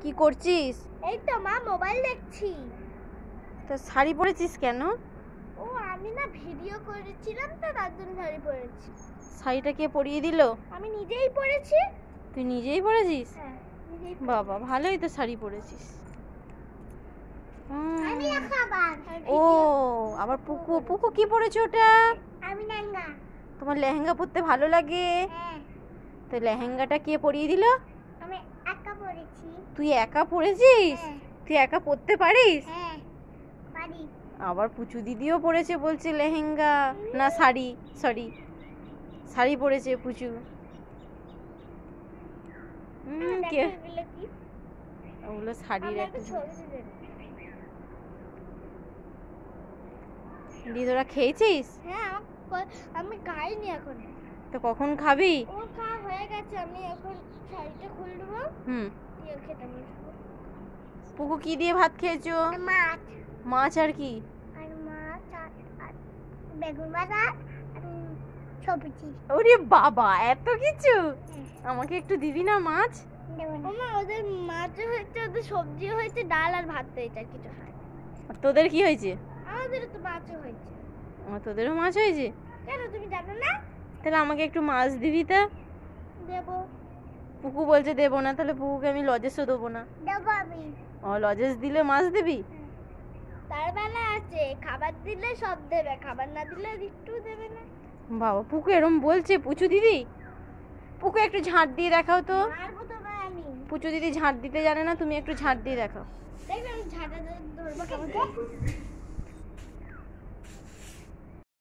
কি করছিস? এই তো মা মোবাইল দেখছি। তো শাড়ি পরেছিস কেন? ও আমি না ভিডিও করেছিলাম তো তার জন্য শাড়ি পরেছি। শাড়িটা কে পরিয়ে দিল? আমি নিজেই পরেছি। তুই নিজেই পরেছিস? হ্যাঁ নিজেই। বাবা ভালোই তো শাড়ি পরেছিস। আমি খাবার। ও আবার পুকু পুকু কি পরেছে ওটা? আমি লেহেঙ্গা। তোমার লেহেঙ্গা পরতে ভালো লাগে? হ্যাঁ। তো লেহেঙ্গাটা কে পরিয়ে দিল? আমি একা পরেছি। তুই একা পরেছিস? হ্যাঁ। তুই একা পরতে পারিস? হ্যাঁ পারি। আবার পুচু দিদিও পরেছে বলছে লেহেঙ্গা না শাড়ি, সরি শাড়ি পরেছে পুচু। কে এগুলো কি? ওগুলো শাড়ির একটা দিদোরা খেয়েছিস? হ্যাঁ আমি খাইনি এখন। তো কখন খাবি? ও খাওয়া হয়ে গেছে, আমি এখন শাড়িটা খুলে দেবো। দিয়ে খেতে বসবো। পুকু কি দিয়ে ভাত খেয়েছো? মাছ। মাছ আর কি? আর মাছ আর বেগুন ভাজা আর সবজি। ওরে বাবা এত কিছু! আমাকে একটু দিবি না মাছ? ওমা ওদের মাছও হয়েছে, ওদের সবজিও হয়েছে, ডাল আর ভাত হয়েছে, আর কিছু হয়। আর তোদের কি হয়েছে? আমাদেরও তো মাছও হয়েছে। তোদেরও মাছ হয়েছে? কেন তুমি জানো না? তাহলে আমাকে একটু মাছ দিবি তা? দেবো। পুকু বলছে দেবো না, তাহলে পুকুকে আমি লজেসও দেবো না। দেবো আমি। ও লজেস দিলে মাছ দিবি? তার বেলা আছে, খাবার দিলে সব দেবে, খাবার না দিলে একটু দেবে না। বাবা পুকু এরম বলছে পুচু দিদি? পুকু একটু ঝাঁট দিয়ে দেখাও তো। মারবো তো না আমি। পুচু দিদি ঝাঁট দিতে জানে না, তুমি একটু ঝাঁট দিয়ে দেখাও। দেখবে আমি ঝাঁটা ধরবো কেমন।